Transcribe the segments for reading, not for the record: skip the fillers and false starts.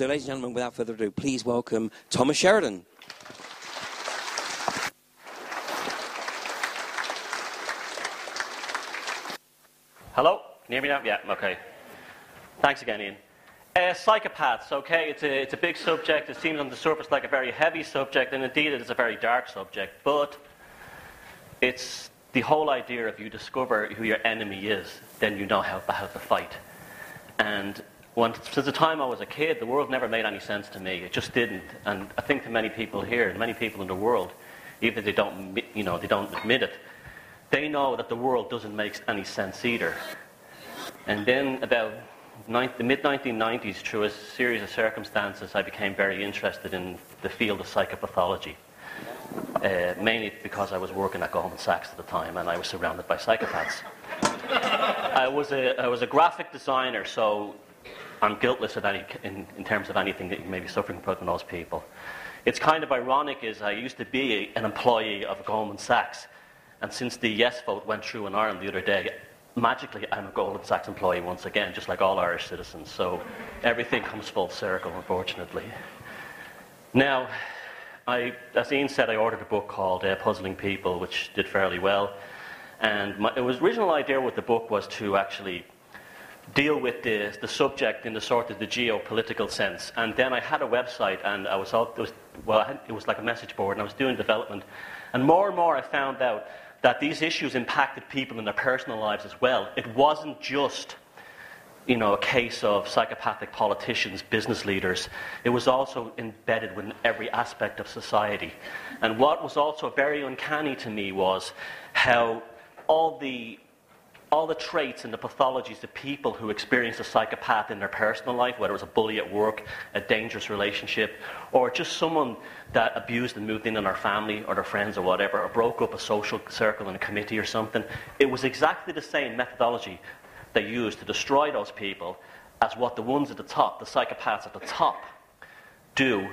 So, ladies and gentlemen, without further ado, please welcome Thomas Sheridan. Hello? Can you hear me now? Yeah, okay. Thanks again, Ian. Psychopaths, okay, it's a big subject. It seems on the surface like a very heavy subject, and indeed it is a very dark subject, but it's the whole idea of you discover who your enemy is, then you know how to fight. And since the time I was a kid, the world never made any sense to me. It just didn't. And I think to many people here, and many people in the world, even if they don't admit it, they know that the world doesn't make any sense either. And then about the mid-1990s, through a series of circumstances, I became very interested in the field of psychopathology. Mainly because I was working at Goldman Sachs at the time, and I was surrounded by psychopaths. I was a graphic designer, so I'm guiltless of in terms of anything that you may be suffering from those people. It's kind of ironic is I used to be an employee of Goldman Sachs, and since the yes vote went through in Ireland the other day, magically I'm a Goldman Sachs employee once again, just like all Irish citizens. So everything comes full circle, unfortunately. Now, as Ian said, I ordered a book called Puzzling People, which did fairly well. And my original idea with the book was to actually deal with the subject in the sort of the geopolitical sense. And then I had a website, and it was like a message board, and I was doing development. And more I found out that these issues impacted people in their personal lives as well. It wasn't just, a case of psychopathic politicians, business leaders. It was also embedded within every aspect of society. And what was also very uncanny to me was how all the traits and the pathologies of people who experience a psychopath in their personal life, whether it was a bully at work, a dangerous relationship, or just someone that abused and moved in on their family or their friends or whatever, or broke up a social circle in a committee or something, it was exactly the same methodology they used to destroy those people as what the ones at the top, the psychopaths at the top, do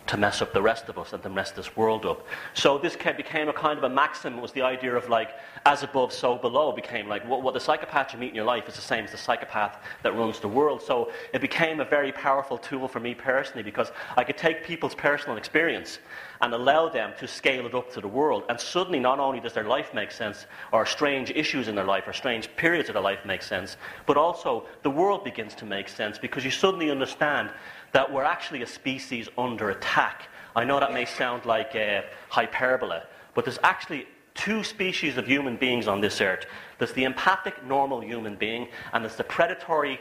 to mess up the rest of us and to mess this world up. So this became a kind of a maxim. It was the idea of like, as above, so below, became like, what the psychopath you meet in your life is the same as the psychopath that runs the world. So it became a very powerful tool for me personally, because I could take people's personal experience and allow them to scale it up to the world. And suddenly not only does their life make sense, or strange issues in their life, or strange periods of their life make sense, but also the world begins to make sense, because you suddenly understand that we're actually a species under attack. I know that may sound like hyperbole, but there's actually two species of human beings on this earth. There's the empathic, normal human being, and there's the predatory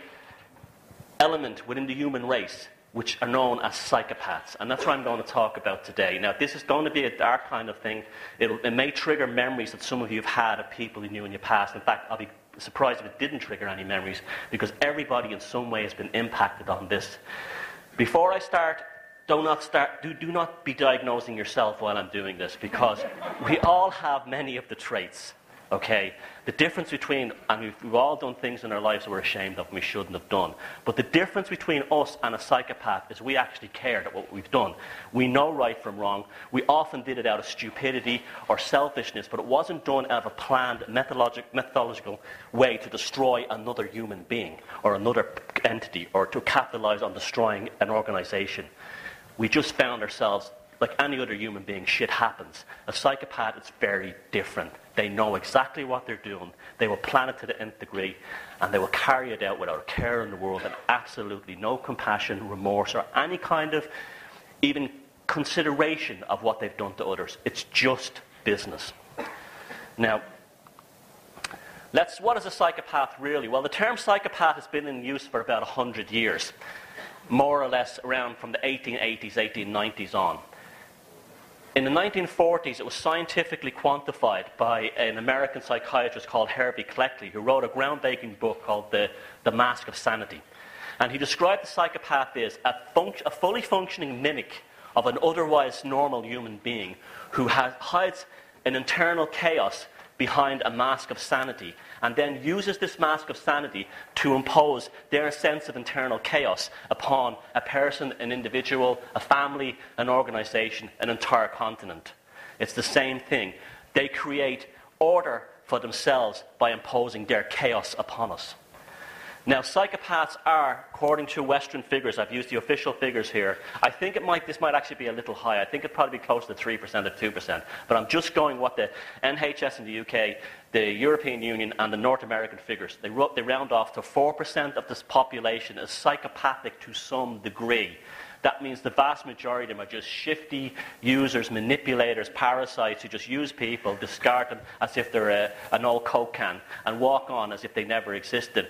element within the human race, which are known as psychopaths. And that's what I'm going to talk about today. Now, this is going to be a dark kind of thing. It may trigger memories that some of you have had of people you knew in your past. In fact, I'll be surprised if it didn't trigger any memories, because everybody in some way has been impacted on this. Before I start, do not be diagnosing yourself while I'm doing this, because we all have many of the traits, okay? The difference between, and we've all done things in our lives that we're ashamed of and we shouldn't have done, but the difference between us and a psychopath is we actually cared at what we've done. We know right from wrong. We often did it out of stupidity or selfishness, but it wasn't done out of a planned methodological way to destroy another human being or another entity, or to capitalize on destroying an organization. We just found ourselves, like any other human being, shit happens. A psychopath is very different. They know exactly what they're doing. They will plan it to the nth degree, and they will carry it out without a care in the world, and absolutely no compassion, remorse, or any kind of even consideration of what they've done to others. It's just business. Now, what is a psychopath really? Well, the term psychopath has been in use for about 100 years, more or less around from the 1880s, 1890s on. In the 1940s, it was scientifically quantified by an American psychiatrist called Harvey Cleckley, who wrote a groundbreaking book called The Mask of Sanity. And he described the psychopath as a fully functioning mimic of an otherwise normal human being who hides an internal chaos behind a mask of sanity, and then uses this mask of sanity to impose their sense of internal chaos upon a person, an individual, a family, an organization, an entire continent. It's the same thing. They create order for themselves by imposing their chaos upon us. Now, psychopaths are, according to Western figures, I've used the official figures here, I think this might actually be a little high. I think it'd probably be close to 3% or 2%. But I'm just going what the NHS in the UK, the European Union, and the North American figures. They round off to 4% of this population is psychopathic to some degree. That means the vast majority of them are just shifty users, manipulators, parasites who just use people, discard them as if they're an old Coke can, and walk on as if they never existed.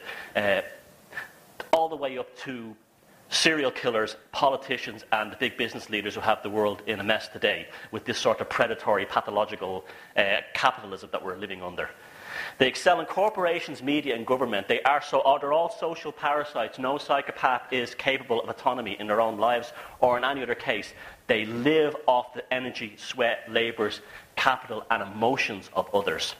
All the way up to serial killers, politicians, and the big business leaders who have the world in a mess today with this sort of predatory, pathological capitalism that we're living under. They excel in corporations, media, and government. They're all social parasites. No psychopath is capable of autonomy in their own lives, or in any other case. They live off the energy, sweat, labours, capital, and emotions of others.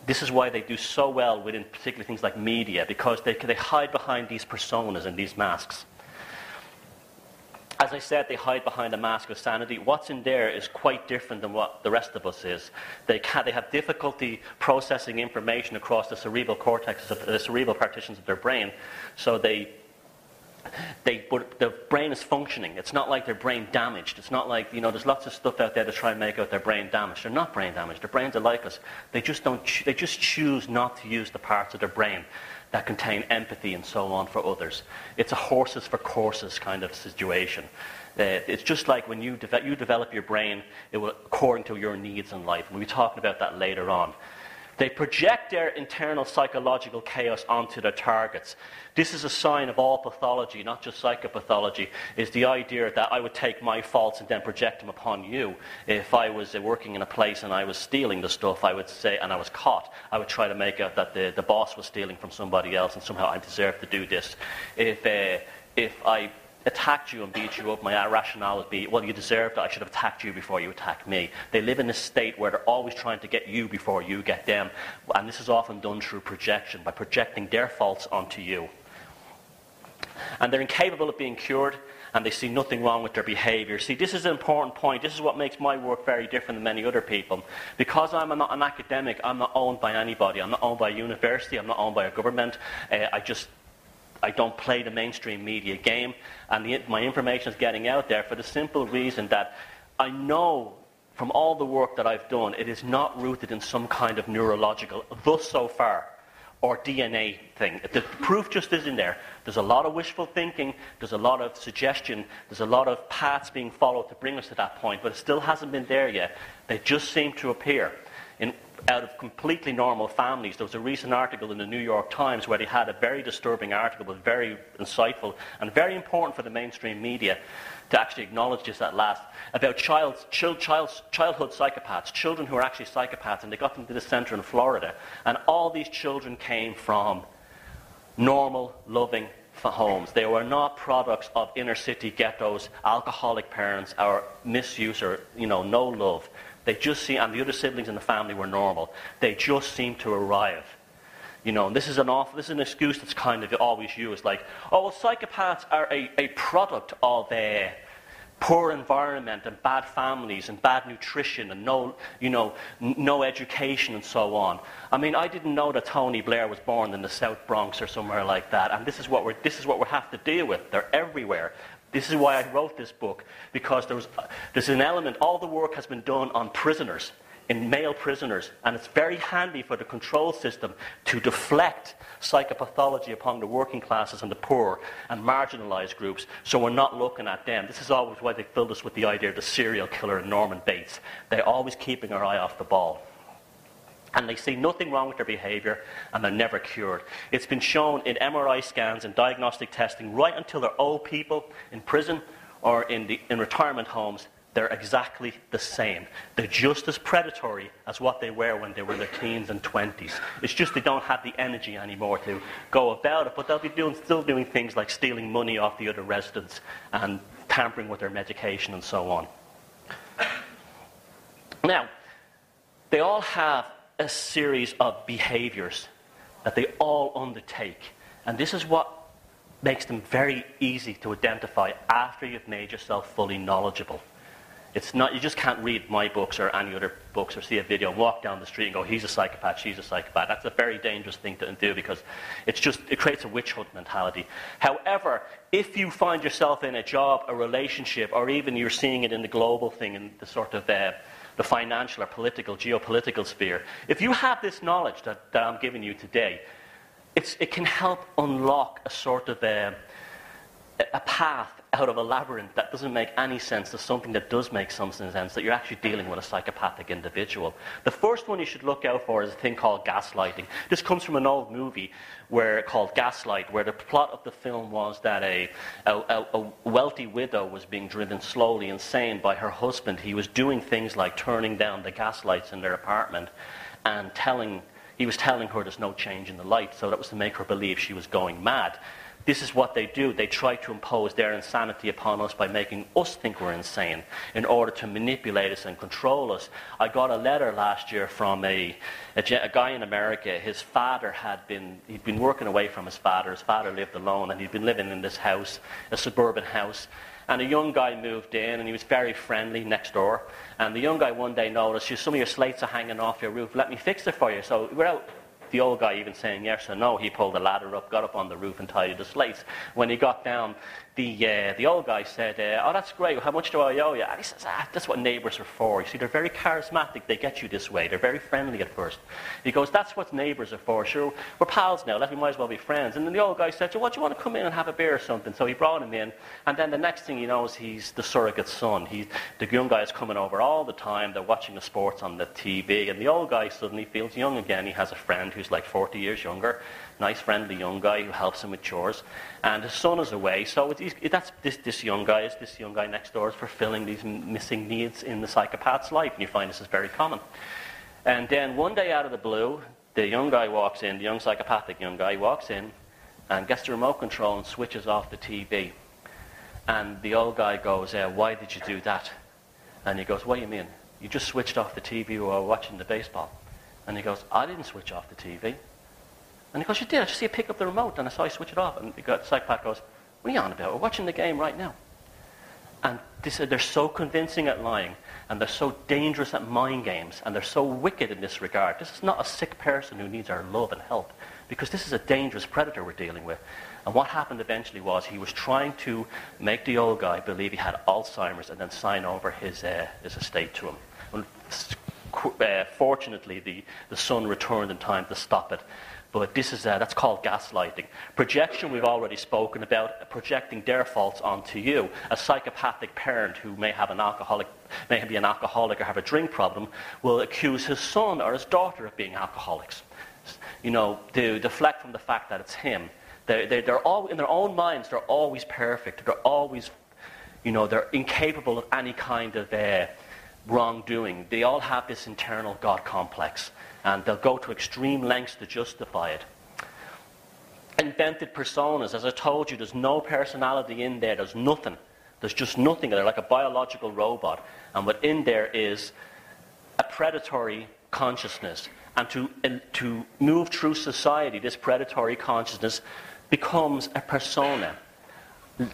This is why they do so well within particularly things like media, because they hide behind these personas and these masks. As I said, they hide behind a mask of sanity. What's in there is quite different than what the rest of us is. They have difficulty processing information across the cerebral cortex, the cerebral partitions of their brain. So the brain is functioning. It's not like their brain damaged. It's not like, there's lots of stuff out there to try and make out their brain damaged. They're not brain damaged. Their brains are like us. They just choose not to use the parts of their brain that contain empathy and so on for others. It's a horses for courses kind of situation. It's just like when you develop your brain, it will according to your needs in life. We'll be talking about that later on. They project their internal psychological chaos onto their targets. This is a sign of all pathology, not just psychopathology, is the idea that I would take my faults and then project them upon you. If I was working in a place and I was stealing the stuff, I would say, and I was caught, I would try to make out that the boss was stealing from somebody else and somehow I deserve to do this. If I attacked you and beat you up, my rationale would be, well, you deserved it, I should have attacked you before you attacked me. They live in a state where they're always trying to get you before you get them. And this is often done through projection, by projecting their faults onto you. And they're incapable of being cured, and they see nothing wrong with their behaviour. See, this is an important point. This is what makes my work very different than many other people. Because I'm not an academic, I'm not owned by anybody. I'm not owned by a university, I'm not owned by a government. I don't play the mainstream media game, and my information is getting out there for the simple reason that I know from all the work that I've done, it is not rooted in some kind of neurological, thus so far, or DNA thing. The proof just isn't there. There's a lot of wishful thinking, there's a lot of suggestion, there's a lot of paths being followed to bring us to that point, but it still hasn't been there yet. They just seem to appear. Out of completely normal families. There was a recent article in the New York Times where they had a very disturbing article, but very insightful and very important for the mainstream media to actually acknowledge this at last, about childhood psychopaths, children who are actually psychopaths, and they got them to the centre in Florida. And all these children came from normal, loving homes. They were not products of inner city ghettos, alcoholic parents, or misuse, or no love. They just seem, and the other siblings in the family were normal. They just seem to arrive. And this is an excuse that's kind of always used, like, oh, well, psychopaths are a product of a poor environment and bad families and bad nutrition and no education and so on. I mean, I didn't know that Tony Blair was born in the South Bronx or somewhere like that, and this is what we have to deal with. They're everywhere. This is why I wrote this book, because there's an element, all the work has been done on prisoners, in male prisoners, and it's very handy for the control system to deflect psychopathology upon the working classes and the poor and marginalized groups, so we're not looking at them. This is always why they filled us with the idea of the serial killer and Norman Bates. They're always keeping our eye off the ball. And they see nothing wrong with their behaviour, and they're never cured. It's been shown in MRI scans and diagnostic testing right until they're old people in prison or in retirement homes. They're exactly the same. They're just as predatory as what they were when they were in their teens and 20s. It's just they don't have the energy anymore to go about it, but they'll be still doing things like stealing money off the other residents and tampering with their medication and so on. Now, they all have a series of behaviours that they all undertake. And this is what makes them very easy to identify after you've made yourself fully knowledgeable. It's not, you just can't read my books or any other books or see a video and walk down the street and go, he's a psychopath, she's a psychopath. That's a very dangerous thing to do because it creates a witch hunt mentality. However, if you find yourself in a job, a relationship, or even you're seeing it in the global thing, in the sort of the financial or political, geopolitical sphere, if you have this knowledge that I'm giving you today, it can help unlock a sort of a path out of a labyrinth that doesn't make any sense to something that does make some sense, that you're actually dealing with a psychopathic individual. The first one you should look out for is a thing called gaslighting. This comes from an old movie called Gaslight, where the plot of the film was that a wealthy widow was being driven slowly insane by her husband. He was doing things like turning down the gas lights in their apartment and he was telling her there's no change in the light, so that was to make her believe she was going mad. This is what they do. They try to impose their insanity upon us by making us think we're insane in order to manipulate us and control us. I got a letter last year from a guy in America. His father he'd been working away from his father. His father lived alone, and he'd been living in this house, a suburban house. And a young guy moved in, and he was very friendly next door. And the young guy one day noticed, some of your slates are hanging off your roof. Let me fix it for you. So without the old guy even saying yes or no, he pulled the ladder up, got up on the roof and tidied the slates. When he got down, the old guy said, oh, that's great, how much do I owe you? And he says, that's what neighbours are for. You see, they're very charismatic, they get you this way, they're very friendly at first. He goes, that's what neighbours are for, sure, we're pals now, we might as well be friends. And then the old guy said, what, do you want to come in and have a beer or something? So he brought him in, and then the next thing he knows, he's the surrogate son. The young guy is coming over all the time, they're watching the sports on the TV, and the old guy suddenly feels young again. He has a friend who's like 40 years younger, nice friendly young guy who helps him with chores, and his son is away, so this young guy next door is fulfilling these missing needs in the psychopath's life, and you find this is very common. And then one day out of the blue, the young guy walks in, the young psychopathic young guy walks in and gets the remote control and switches off the TV. And the old guy goes, why did you do that? And he goes, what do you mean? You just switched off the TV while watching the baseball. And he goes, I didn't switch off the TV. And he goes, you did, I just see you pick up the remote and I saw you switch it off. And the psychopath goes, what are you on about? We're watching the game right now. And they're so convincing at lying, and they're so dangerous at mind games, and they're so wicked in this regard. This is not a sick person who needs our love and help, because this is a dangerous predator we're dealing with. And what happened eventually was he was trying to make the old guy believe he had Alzheimer's and then sign over his estate to him. And fortunately, the son returned in time to stop it. But that's called gaslighting. Projection we've already spoken about, projecting their faults onto you. A psychopathic parent who may be an alcoholic or have a drink problem will accuse his son or his daughter of being alcoholics. To deflect from the fact that it's him. They're all, in their own minds, they're always perfect. They're always, they're incapable of any kind of wrongdoing. They all have this internal God complex, and they'll go to extreme lengths to justify it. Invented personas, as I told you, there's no personality in there. There's nothing. There's just nothing. They're like a biological robot, and within there is a predatory consciousness. And to move through society, this predatory consciousness becomes a persona.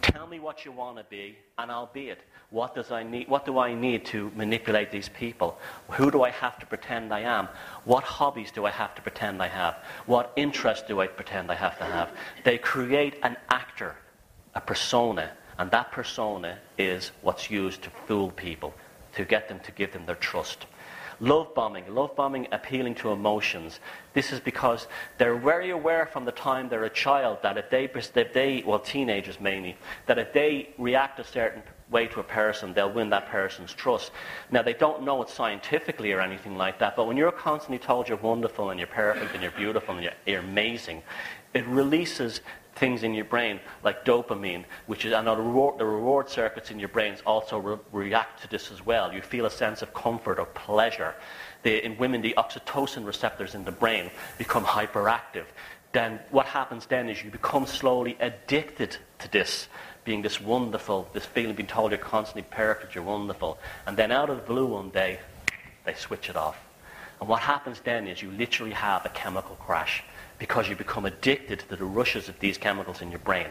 Tell me what you want to be, and I'll be it. What do I need to manipulate these people? Who do I have to pretend I am? What hobbies do I have to pretend I have? What interests do I pretend I have to have? They create an actor, a persona, and that persona is what's used to fool people, to get them to give them their trust. Love bombing, appealing to emotions. This is because they're very aware from the time they're a child that if they, teenagers mainly, that if they react a certain way to a person, they'll win that person's trust. Now, they don't know it scientifically or anything like that, but when you're constantly told you're wonderful and you're perfect and you're beautiful and you're amazing, it releases things in your brain like dopamine, and the reward circuits in your brains also react to this as well. You feel a sense of comfort or pleasure. In women, the oxytocin receptors in the brain become hyperactive. Then what happens then is you become slowly addicted to this, being this wonderful, this feeling, being told you're constantly perfect, you're wonderful. And then out of the blue one day, they switch it off. And what happens then is you literally have a chemical crash, because you become addicted to the rushes of these chemicals in your brain.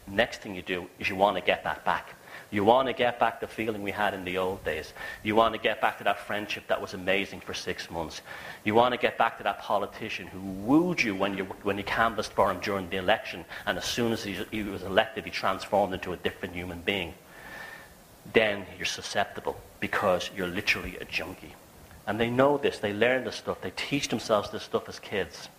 Next thing you do is you want to get that back. You want to get back the feeling we had in the old days. You want to get back to that friendship that was amazing for 6 months. You want to get back to that politician who wooed you when you canvassed for him during the election, and as soon as he was elected, he transformed into a different human being. Then you're susceptible because you're literally a junkie. And they know this. They learn this stuff. They teach themselves this stuff as kids.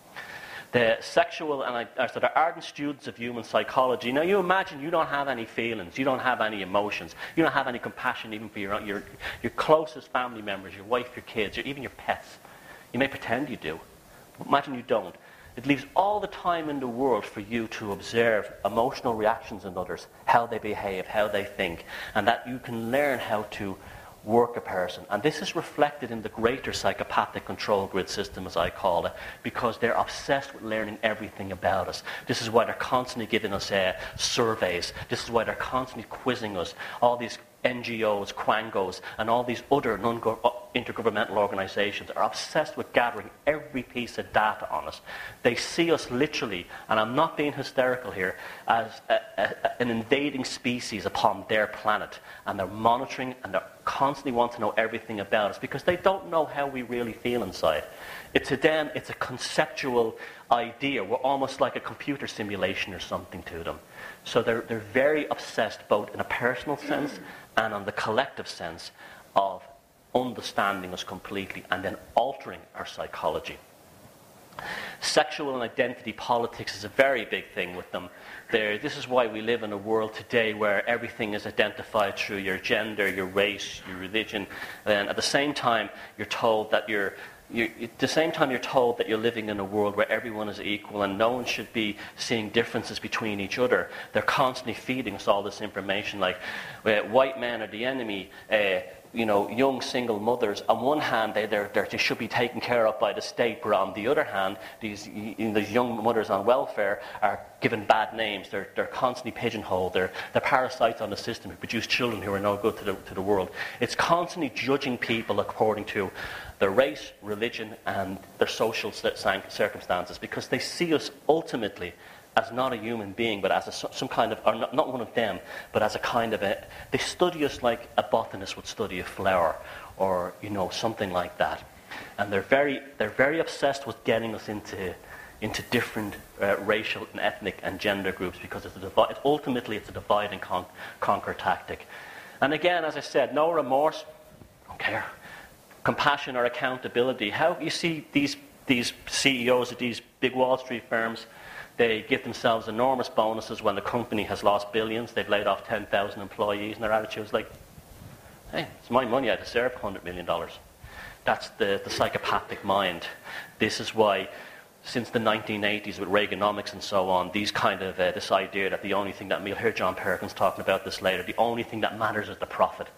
The sexual and the ardent students of human psychology. Now, you imagine you don't have any feelings, you don't have any emotions, you don't have any compassion even for your closest family members, your wife, your kids, even your pets. You may pretend you do, but imagine you don't. It leaves all the time in the world for you to observe emotional reactions in others, how they behave, how they think, and that you can learn how to work a person. And this is reflected in the greater psychopathic control grid system, as I call it, because they're obsessed with learning everything about us. This is why they're constantly giving us surveys. This is why they're constantly quizzing us. All these NGOs, Quangos, and all these other intergovernmental organizations are obsessed with gathering every piece of data on us. They see us literally, and I'm not being hysterical here, as an invading species upon their planet. And they're monitoring and they constantly want to know everything about us because they don't know how we really feel inside. To them, it's a conceptual idea. We're almost like a computer simulation or something to them. So they're very obsessed both in a personal sense and on the collective sense of understanding us completely and then altering our psychology. Sexual and identity politics is a very big thing with them. This is why we live in a world today where everything is identified through your gender, your race, your religion, and at the same time you're told that you're living in a world where everyone is equal and no one should be seeing differences between each other. They're constantly feeding us all this information like white men are the enemy, young single mothers. On one hand, they should be taken care of by the state, but on the other hand, these young mothers on welfare are given bad names. They're constantly pigeonholed. They're parasites on the system who produce children who are no good to the world. It's constantly judging people according to their race, religion, and their social circumstances, because they see us ultimately as not a human being, but as some kind of, or not one of them, but as a kind of they study us like a botanist would study a flower, or something like that. And they're very obsessed with getting us into different racial and ethnic and gender groups, because ultimately it's a divide and conquer tactic. And again, as I said, no remorse, don't care. Compassion or accountability. How you see these CEOs of these big Wall Street firms, they give themselves enormous bonuses when the company has lost billions. They've laid off 10,000 employees, and their attitude is like, hey, it's my money, I deserve $100 million. That's the psychopathic mind. This is why, since the 1980s with Reaganomics and so on, these kind of, this idea that the only thing that, we'll hear John Perkins talking about this later, the only thing that matters is the profit.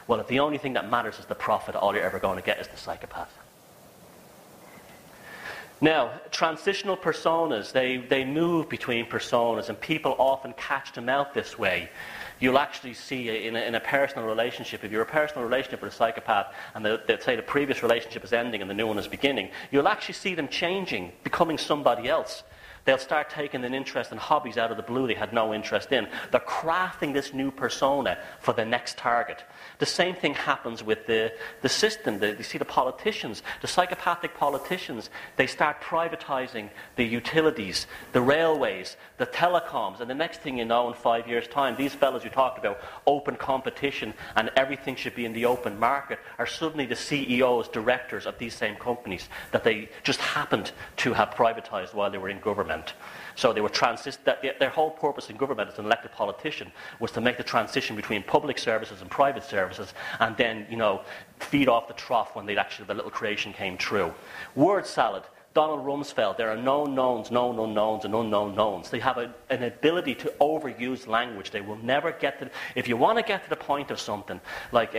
Well, if the only thing that matters is the profit, all you're ever going to get is the psychopath. Now, transitional personas, they move between personas, and people often catch them out this way. You'll actually see in a personal relationship, if you're a personal relationship with a psychopath, and they'll say the previous relationship is ending and the new one is beginning, you'll actually see them changing, becoming somebody else. They'll start taking an interest in hobbies out of the blue they had no interest in. They're crafting this new persona for the next target. The same thing happens with the system. You see the politicians, the psychopathic politicians, they start privatizing the utilities, the railways, the telecoms, and the next thing you know, in 5 years' time, these fellas who talked about open competition and everything should be in the open market are suddenly the CEOs, directors of these same companies that they just happened to have privatized while they were in government. So they were their whole purpose in government as an elected politician was to make the transition between public services and private services, and then, feed off the trough when the little creation came true. Word salad. Donald Rumsfeld, there are known knowns, known unknowns, and unknown knowns. They have an ability to overuse language. They will never get to... If you want to get to the point of something, like...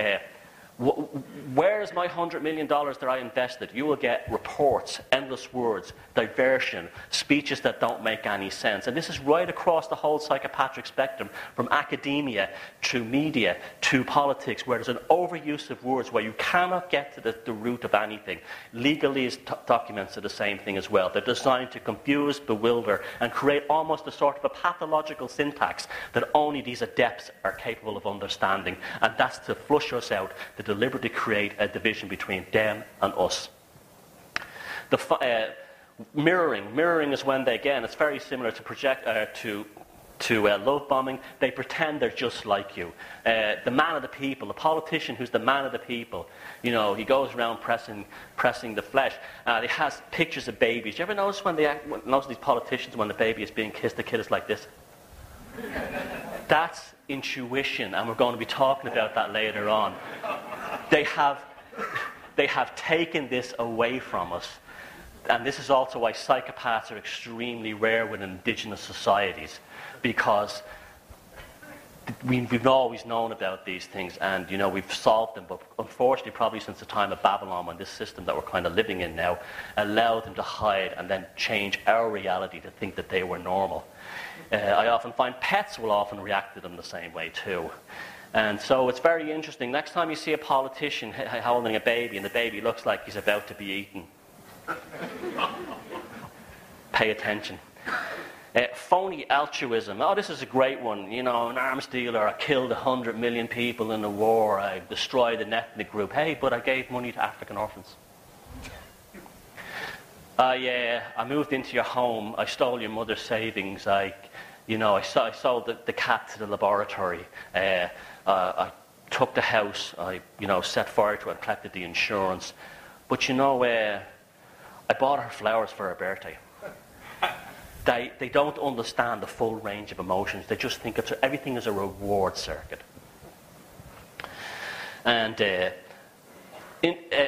Where is my $100 million that I invested? You will get reports, endless words, diversion, speeches that don't make any sense. And this is right across the whole psychopathic spectrum, from academia to media to politics, where there's an overuse of words where you cannot get to the root of anything. Legalese documents are the same thing as well. They're designed to confuse, bewilder, and create almost a sort of a pathological syntax that only these adepts are capable of understanding. And that's to flush us out, to deliberately create a division between them and us. Mirroring is when they, again, it's very similar to love bombing. They pretend they're just like you. The man of the people, the politician who's the man of the people, he goes around pressing the flesh. He has pictures of babies. You ever notice notice these politicians, when the baby is being kissed, the kid is like this? That's intuition, and we're going to be talking about that later on. They have taken this away from us. And this is also why psychopaths are extremely rare within indigenous societies, because we've always known about these things, and we've solved them, but unfortunately probably since the time of Babylon, when this system that we're kind of living in now allowed them to hide and then change our reality to think that they were normal. I often find pets will often react to them the same way too. And so it's very interesting. Next time you see a politician holding a baby and the baby looks like he's about to be eaten, pay attention. Phony altruism. Oh, this is a great one. An arms dealer. I killed 100 million people in the war. I destroyed an ethnic group. Hey, but I gave money to African orphans. I moved into your home. I stole your mother's savings. I sold the cat to the laboratory. I took the house. I set fire to it and collected the insurance. But I bought her flowers for her birthday. They don't understand the full range of emotions. They just think everything is a reward circuit. And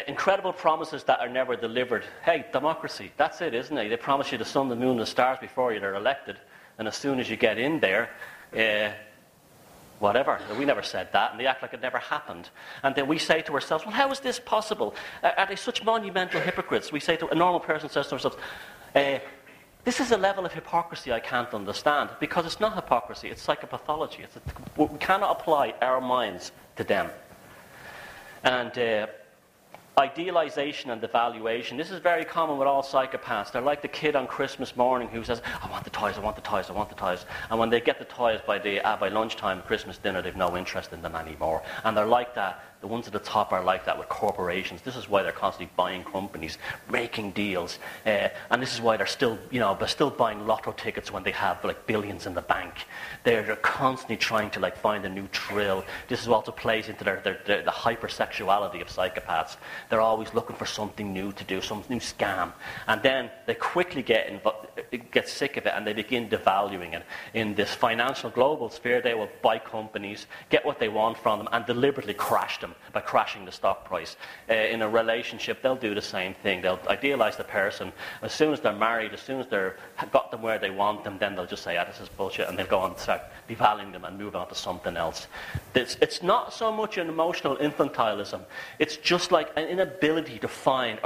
incredible promises that are never delivered. Hey, democracy, that's it, isn't it? They promise you the sun, the moon, and the stars before you're elected, and as soon as you get in there, whatever. We never said that, and they act like it never happened. And then we say to ourselves, well, how is this possible? Are they such monumental hypocrites? We say to a normal person says to ourselves, this is a level of hypocrisy I can't understand, because it's not hypocrisy, it's psychopathology. We cannot apply our minds to them. And idealization and devaluation. This is very common with all psychopaths. They're like the kid on Christmas morning who says, I want the toys, I want the toys, I want the toys. And when they get the toys by lunchtime, Christmas dinner, they've no interest in them anymore. And they're like that. The ones at the top are like that with corporations. This is why they're constantly buying companies, making deals. And this is why they're still buying lotto tickets when they have billions in the bank. They're constantly trying to find a new thrill. This also plays into the hypersexuality of psychopaths. They're always looking for something new to do, some new scam. And then they quickly get sick of it, and they begin devaluing it. In this financial global sphere, they will buy companies, get what they want from them, and deliberately crash them by crashing the stock price. In a relationship, they'll do the same thing. They'll idealize the person. As soon as they're married, as soon as they've got them where they want them, then they'll just say, this is bullshit, and they'll go on and start devaluing them and move on to something else. It's not so much an emotional infantilism. It's just like an inability to find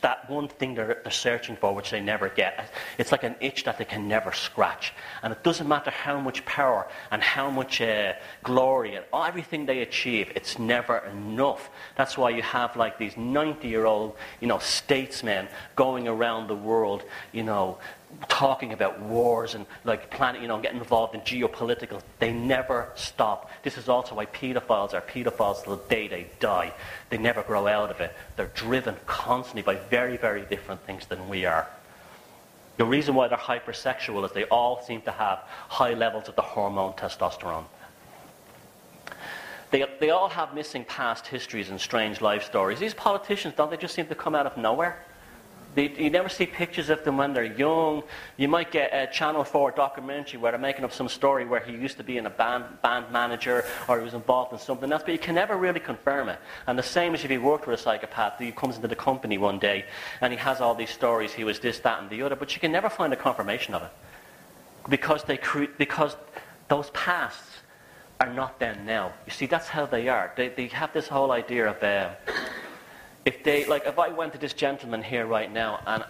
that one thing they're searching for, which they never get. It's like an itch that they can never scratch. And it doesn't matter how much power and how much glory and everything they achieve, it's never enough. That's why you have these 90-year-old, statesmen going around the world, talking about wars and getting involved in geopolitical. They never stop. This is also why pedophiles are pedophiles till the day they die. They never grow out of it. They're driven constantly by very, very different things than we are. The reason why they're hypersexual is they all seem to have high levels of the hormone testosterone. They all have missing past histories and strange life stories. These politicians, don't they just seem to come out of nowhere? You never see pictures of them when they're young. You might get a Channel 4 documentary where they're making up some story where he used to be in a band manager, or he was involved in something else, but you can never really confirm it. And the same as if he worked with a psychopath, he comes into the company one day and he has all these stories, he was this, that and the other, but you can never find a confirmation of it. Because those pasts are not them now. You see, that's how they are. They have this whole idea of if I went to this gentleman here right now and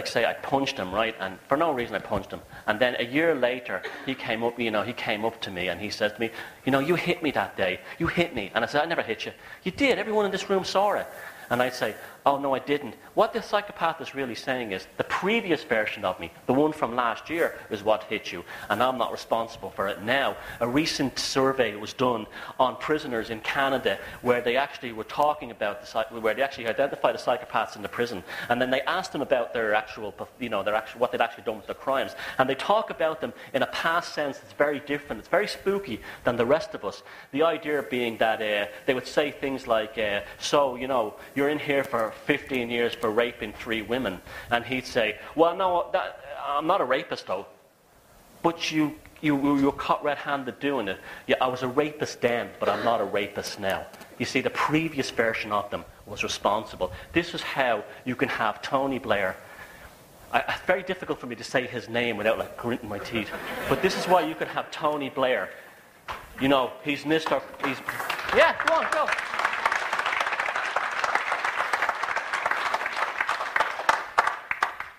say I punched him, right, and for no reason I punched him, and then a year later he came up to me and he says to me, you hit me that day, you hit me, and I said, I never hit you. You did. Everyone in this room saw it. And I'd say, oh, no, I didn't. What the psychopath is really saying is the previous version of me, the one from last year, is what hit you, and I'm not responsible for it now. A recent survey was done on prisoners in Canada where they actually were talking about where they actually identified the psychopaths in the prison, and then they asked them about their what they'd actually done with their crimes, and they talk about them in a past sense that's very different. It's very spooky than the rest of us. The idea being that they would say things like, you're in here for 15 years for raping 3 women. And he'd say, well, no, I'm not a rapist, though. But you were caught red-handed doing it. Yeah, I was a rapist then, but I'm not a rapist now. You see, the previous version of them was responsible. This is how you can have Tony Blair. It's very difficult for me to say his name without gritting my teeth. But this is why you can have Tony Blair. He's Mr. Yeah, go on, go.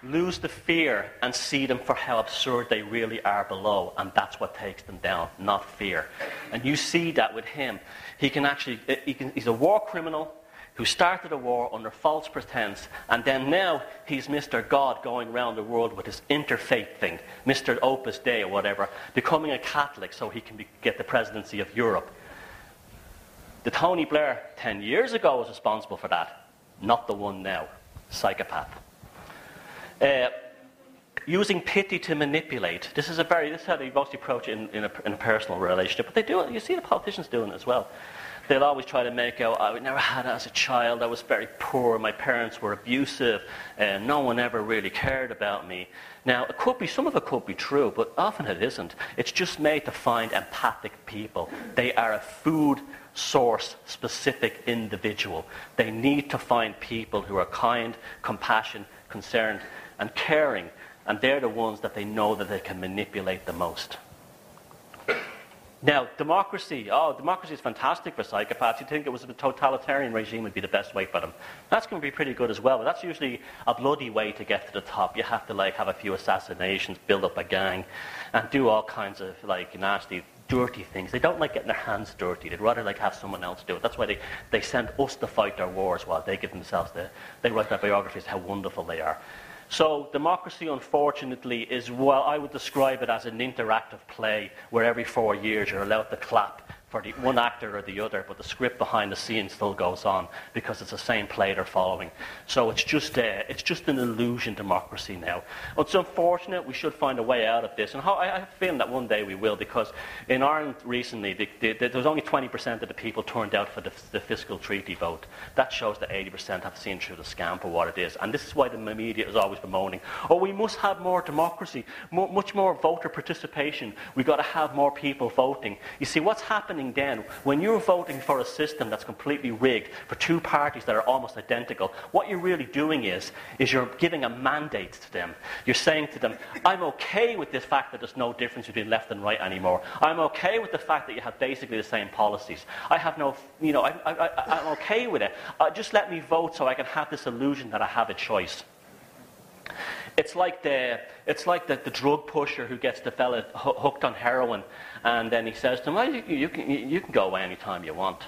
Lose the fear and see them for how absurd they really are below, and that's what takes them down, not fear. And you see that with him. He's a war criminal who started a war under false pretense, and then now he's Mr. God going around the world with his interfaith thing, Mr. Opus Dei or whatever, becoming a Catholic so he can get the presidency of Europe. The Tony Blair 10 years ago was responsible for that, not the one now. Psychopath. Using pity to manipulate. This is how they mostly approach it in a personal relationship. But they do it. You see the politicians doing it as well. They'll always try to make out, I never had it as a child. I was very poor. My parents were abusive. No one ever really cared about me. Now, some of it could be true, but often it isn't. It's just made to find empathic people. They are a food source-specific individual. They need to find people who are kind, compassionate, concerned, and caring, and they're the ones that they know that they can manipulate the most. Now, democracy is fantastic for psychopaths. You'd think it was a totalitarian regime would be the best way for them. That's going to be pretty good as well, but that's usually a bloody way to get to the top. You have to have a few assassinations, build up a gang, and do all kinds of nasty, dirty things. They don't like getting their hands dirty. They'd rather have someone else do it. That's why they send us to fight their wars while they give themselves they write their biographies how wonderful they are. So democracy, unfortunately, is, I would describe it as an interactive play where every 4 years you're allowed to clap for the one actor or the other, but the script behind the scenes still goes on because it's the same play they're following. So it's just an illusion, democracy now. It's unfortunate. We should find a way out of this. And I have a feeling that one day we will, because in Ireland recently, there was only 20% of the people turned out for the fiscal treaty vote. That shows that 80% have seen through the scam for what it is. And this is why the media is always bemoaning, we must have more democracy, much more voter participation. We've got to have more people voting. You see, what's happening then, when you're voting for a system that's completely rigged for 2 parties that are almost identical, what you're really doing is you're giving a mandate to them. You're saying to them, I'm okay with this fact that there's no difference between left and right anymore. I'm okay with the fact that you have basically the same policies. I have no, I'm okay with it. Just let me vote so I can have this illusion that I have a choice. It's like the drug pusher who gets the fella hooked on heroin, and then he says to him, well, you can go away any time you want.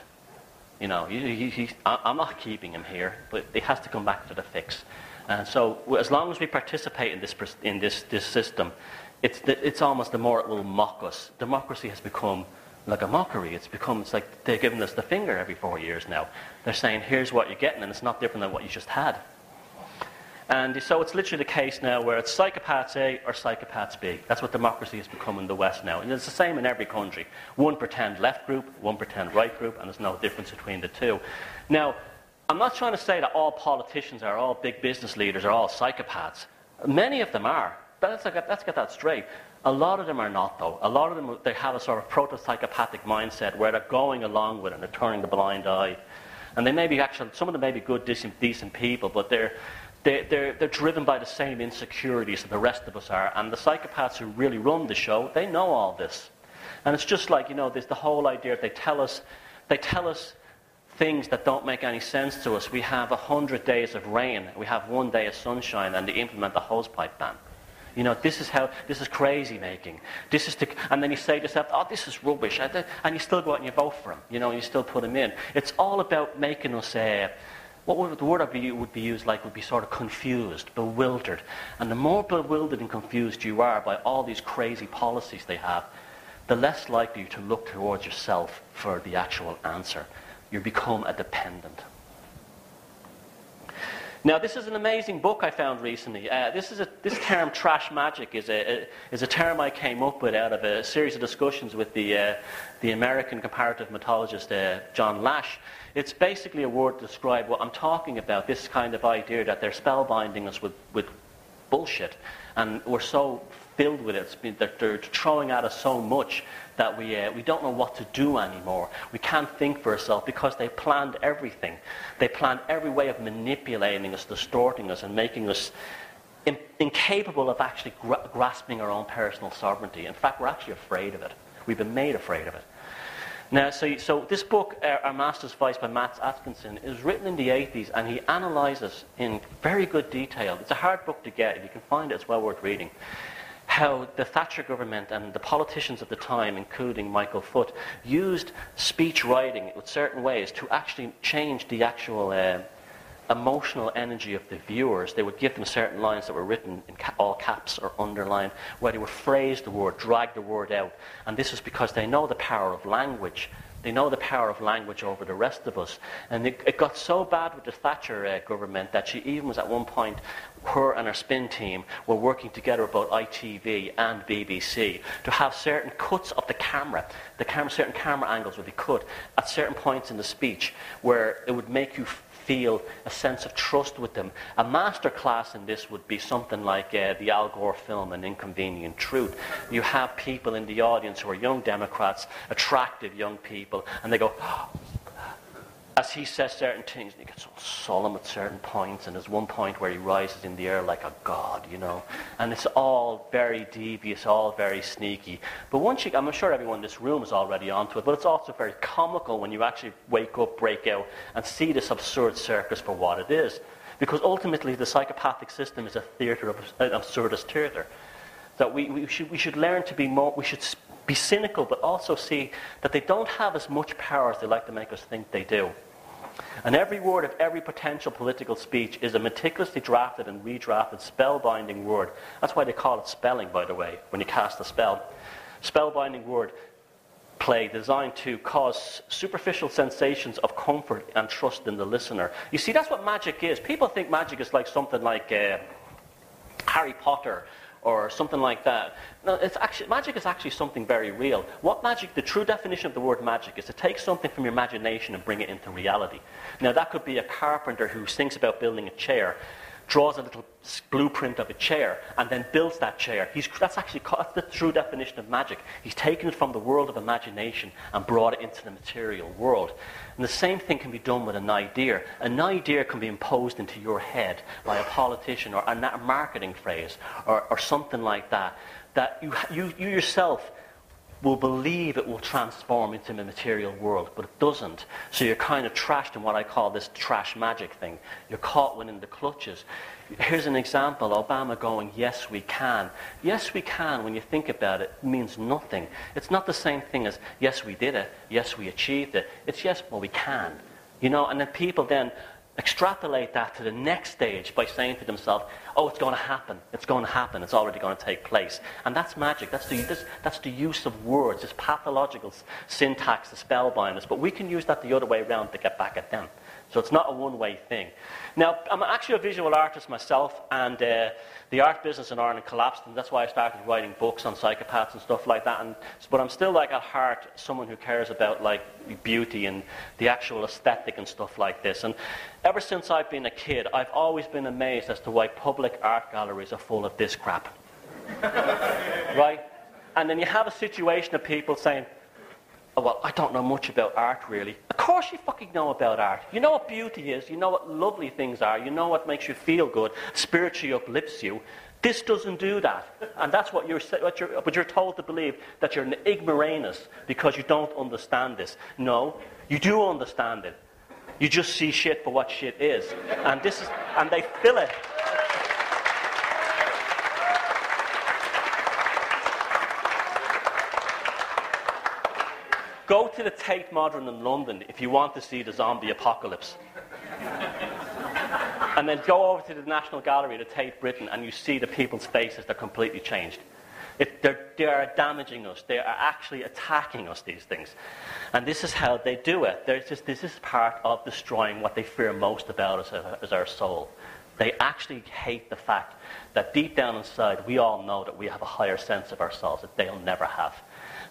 I'm not keeping him here, but he has to come back to the fix. And so as long as we participate in this system, it's almost the more it will mock us. Democracy has become like a mockery. It's like they're giving us the finger every 4 years now. They're saying, here's what you're getting, and it's not different than what you just had. And so it's literally the case now where it's psychopaths A or psychopaths B. That's what democracy has become in the West now. And it's the same in every country. One pretend left group, one pretend right group, and there's no difference between the two. Now, I'm not trying to say that all politicians or all big business leaders are all psychopaths. Many of them are. Let's get that straight. A lot of them are not, though. A lot of them, they have a sort of proto-psychopathic mindset where they're going along with it and they're turning the blind eye. And they may be some of them may be good, decent people, but they're driven by the same insecurities that the rest of us are. And the psychopaths who really run the show, they know all this. And it's just like, there's the whole idea they tell us things that don't make any sense to us. We have 100 days of rain, we have 1 day of sunshine, and they implement the hosepipe ban. This is crazy making. And then you say to yourself, oh, this is rubbish. And you still go out and you vote for him, and you still put him in. It's all about making us, the word would be used would be sort of confused, bewildered. And the more bewildered and confused you are by all these crazy policies they have, the less likely to look towards yourself for the actual answer. You become a dependent. Now, this is an amazing book I found recently. This term, trash magic, is a term I came up with out of a series of discussions with the American comparative mythologist John Lash. It's basically a word to describe what I'm talking about, this kind of idea that they're spellbinding us with bullshit. And we're so filled with it, that they're throwing at us so much that we don't know what to do anymore. We can't think for ourselves because they planned everything. They planned every way of manipulating us, distorting us, and making us incapable of actually grasping our own personal sovereignty. In fact, we're actually afraid of it. We've been made afraid of it. Now, so this book, Our Master's Vice by Matt Atkinson, is written in the 80s, and he analyzes in very good detail. It's a hard book to get. If you can find it, it's well worth reading. How the Thatcher government and the politicians at the time, including Michael Foot, used speech writing in certain ways to actually change the actual emotional energy of the viewers. They would give them certain lines that were written in all caps or underlined, where they would phrase the word, drag the word out. And this is because they know the power of language. They know the power of language over the rest of us. And it got so bad with the Thatcher government that she even was at one point, her and her spin team were working together about ITV and BBC to have certain cuts of the camera. Certain camera angles would be cut at certain points in the speech where it would make you feel a sense of trust with them. A master class in this would be something like the Al Gore film, An Inconvenient Truth. You have people in the audience who are young Democrats, attractive young people, and they go, as he says certain things, and he gets all solemn at certain points, and there's one point where he rises in the air like a god, and it's all very devious, all very sneaky. But I'm sure everyone in this room is already onto it, but it's also very comical when you actually wake up, break out, and see this absurd circus for what it is. Because ultimately the psychopathic system is a theatre of an absurdist theatre. That we should learn to be more, we should be cynical, but also see that they don't have as much power as they like to make us think they do. And every word of every potential political speech is a meticulously drafted and redrafted spellbinding word. That's why they call it spelling, by the way, when you cast a spell. Spellbinding word play designed to cause superficial sensations of comfort and trust in the listener. You see, that's what magic is. People think magic is like something like Harry Potter or something like that. No, magic is actually something very real. The true definition of the word magic is to take something from your imagination and bring it into reality. Now, that could be a carpenter who thinks about building a chair, draws a little blueprint of a chair, and then builds that chair. That's the true definition of magic. He's taken it from the world of imagination and brought it into the material world. And the same thing can be done with an idea. An idea can be imposed into your head by a politician or a marketing phrase or something like that, that you yourself will believe it will transform into the material world, but it doesn't. So you're kind of trashed in what I call this trash magic thing. You're caught within the clutches. Here's an example, Obama going, yes, we can. Yes, we can, when you think about it, means nothing. It's not the same thing as, yes, we did it, yes, we achieved it. It's, yes, well, we can. And then people then extrapolate that to the next stage by saying to themselves, oh, it's going to happen, it's already going to take place. And that's magic, that's the use of words, this pathological syntax, the spellbinders, but we can use that the other way around to get back at them. So it's not a one-way thing. Now, I'm actually a visual artist myself, and the art business in Ireland collapsed, and that's why I started writing books on psychopaths and stuff like that. But I'm still, at heart, someone who cares about, beauty and the actual aesthetic and stuff like this. And ever since I've been a kid, I've always been amazed as to why public art galleries are full of this crap. Right? And then you have a situation of people saying, oh, well, I don't know much about art, really. Of course you fucking know about art. You know what beauty is. You know what lovely things are. You know what makes you feel good, spiritually uplifts you. This doesn't do that. And that's what you're told to believe, that you're an ignoramus because you don't understand this. No, you do understand it. You just see shit for what shit is. And they fill it. Go to the Tate Modern in London if you want to see the zombie apocalypse. And then go over to the National Gallery, the Tate Britain, and you see the people's faces. They're completely changed. They are damaging us. They are actually attacking us, these things. And this is how they do it. This is part of destroying what they fear most about us as our soul. They actually hate the fact that deep down inside, we all know that we have a higher sense of ourselves that they'll never have.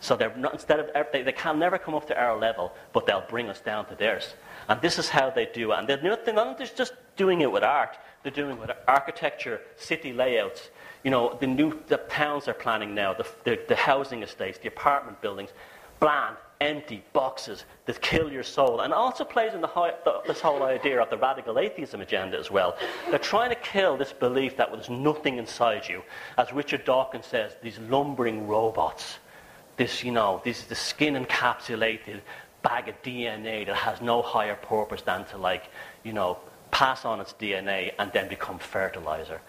So they can never come up to our level, but they'll bring us down to theirs. And this is how they do it. And they're not just doing it with art. They're doing it with architecture, city layouts. You know, the towns they're planning now, the housing estates, the apartment buildings, bland, empty boxes that kill your soul. And also plays in this whole idea of the radical atheism agenda as well. They're trying to kill this belief that there's nothing inside you. As Richard Dawkins says, these lumbering robots. This is the skin-encapsulated bag of DNA that has no higher purpose than to, pass on its DNA and then become fertilizer.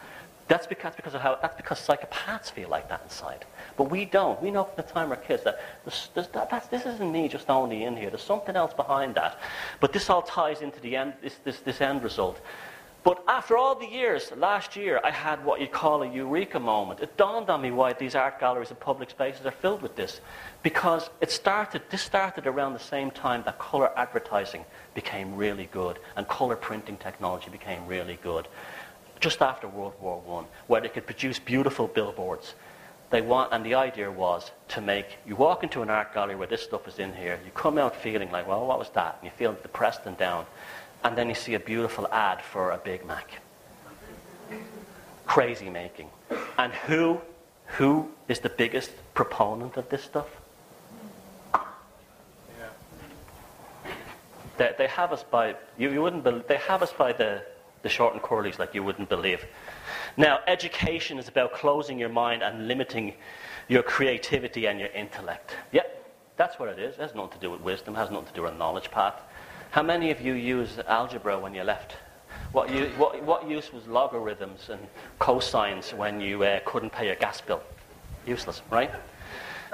That's because psychopaths feel like that inside. But we don't. We know from the time we're kids that this isn't me just only in here. There's something else behind that. But this all ties into the end, this end result. But after all the years, last year, I had what you'd call a eureka moment. It dawned on me why these art galleries and public spaces are filled with this. Because this started around the same time that colour advertising became really good and colour printing technology became really good. Just after World War I, where they could produce beautiful billboards. And the idea was you walk into an art gallery where this stuff is in here, you come out feeling like, well, what was that? And you feel depressed and down. And then you see a beautiful ad for a Big Mac. Crazy making. And who is the biggest proponent of this stuff? Yeah. They have us by you wouldn't believe. They have us by the short and curlies like you wouldn't believe. Now, education is about closing your mind and limiting your creativity and your intellect. Yep, that's what it is. It has nothing to do with wisdom. It has nothing to do with knowledge path. How many of you used algebra when you left? What use was logarithms and cosines when you couldn't pay your gas bill? Useless, right?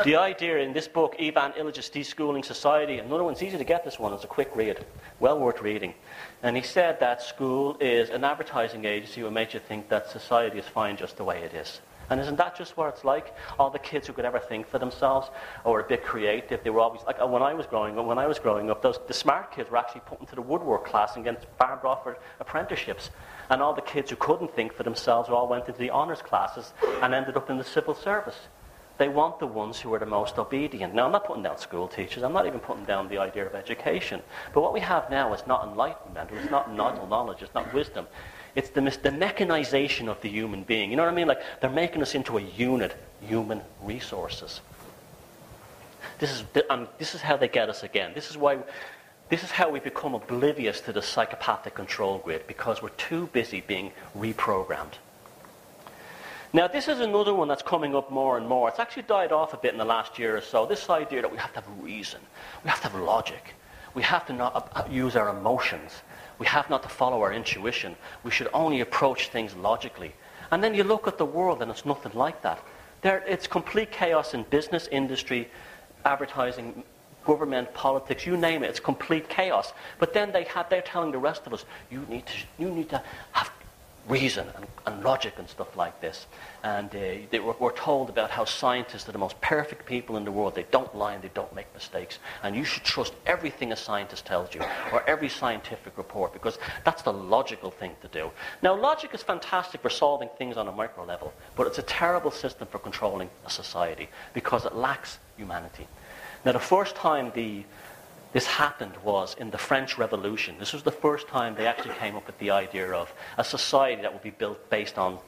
The idea in this book, Ivan Illich's Deschooling Society, another one's easy to get, this one, it's a quick read, well worth reading. And he said that school is an advertising agency that makes you think that society is fine just the way it is. And isn't that just what it's like? All the kids who could ever think for themselves or were a bit creative, they were always like when I was growing up, the smart kids were actually put into the woodwork class and getting farmed off for apprenticeships. And all the kids who couldn't think for themselves all went into the honours classes and ended up in the civil service. They want the ones who are the most obedient. Now, I'm not putting down school teachers. I'm not even putting down the idea of education. But what we have now is not enlightenment. It's not knowledge. It's not wisdom. It's the mechanization of the human being. You know what I mean? Like, they're making us into a unit, human resources. This is how they get us again. This is how we become oblivious to the psychopathic control grid, because we're too busy being reprogrammed. Now, this is another one that's coming up more and more. It's actually died off a bit in the last year or so. This idea that we have to have reason. We have to have logic. We have to not use our emotions. We have not to follow our intuition. We should only approach things logically. And then you look at the world and it's nothing like that. It's complete chaos in business, industry, advertising, government, politics, you name it. It's complete chaos. But then they're telling the rest of us, you need to have reason and logic and stuff like this. And we're told about how scientists are the most perfect people in the world. They don't lie and they don't make mistakes. And you should trust everything a scientist tells you, or every scientific report, because that's the logical thing to do. Now, logic is fantastic for solving things on a micro level, but it's a terrible system for controlling a society, because it lacks humanity. Now, the first time this happened was in the French Revolution. This was the first time they actually came up with the idea of a society that would be built based on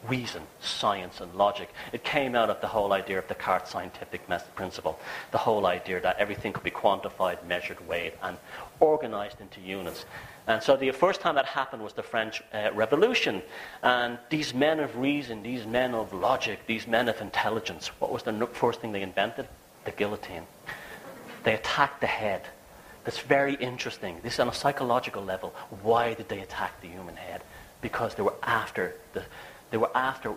reason, science, and logic. It came out of the whole idea of Descartes' scientific principle, the whole idea that everything could be quantified, measured, weighed, and organized into units. And so the first time that happened was the French Revolution. And these men of reason, these men of logic, these men of intelligence, what was the first thing they invented? The guillotine. They attacked the head. That's very interesting. This is on a psychological level. Why did they attack the human head? Because they were after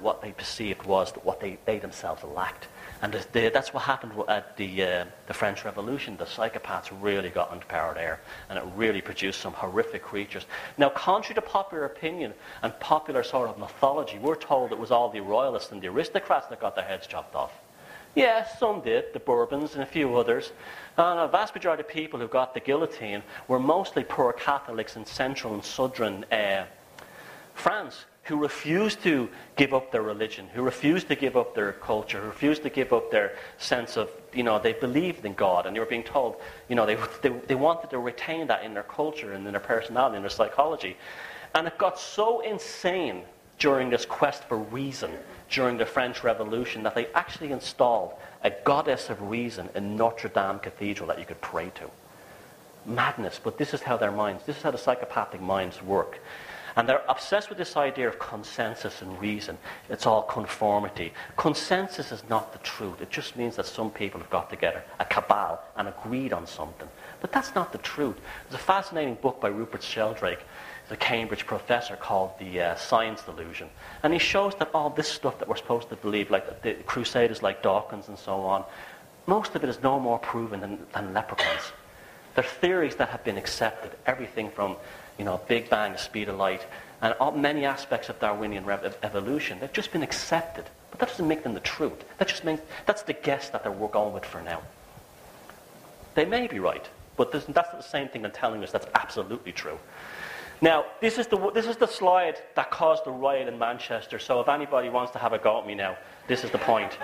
what they perceived was what they themselves lacked. And that's what happened at the French Revolution. The psychopaths really got into power there, and it really produced some horrific creatures. Now, contrary to popular opinion and popular sort of mythology, we're told it was all the royalists and the aristocrats that got their heads chopped off. Yes, some did, the Bourbons and a few others. And a vast majority of people who got the guillotine were mostly poor Catholics in central and southern France, who refused to give up their religion, who refused to give up their culture, who refused to give up their sense of, they believed in God, and they were being told, they wanted to retain that in their culture and in their personality and their psychology. And it got so insane during this quest for reason, during the French Revolution, that they actually installed a goddess of reason in Notre Dame Cathedral that you could pray to. Madness, but this is how this is how the psychopathic minds work. And they're obsessed with this idea of consensus and reason. It's all conformity. Consensus is not the truth. It just means that some people have got together, a cabal, and agreed on something. But that's not the truth. There's a fascinating book by Rupert Sheldrake, the Cambridge professor, called The Science Delusion. And he shows that all this stuff that we're supposed to believe, like the crusaders like Dawkins and so on, most of it is no more proven than leprechauns. They're theories that have been accepted, everything from Big Bang, the speed of light, and many aspects of Darwinian evolution. They've just been accepted. But that doesn't make them the truth. That just means that's the guess that they're going with for now. They may be right, but that's not the same thing as telling us that's absolutely true. Now, this is the slide that caused the riot in Manchester, so if anybody wants to have a go at me now, this is the point.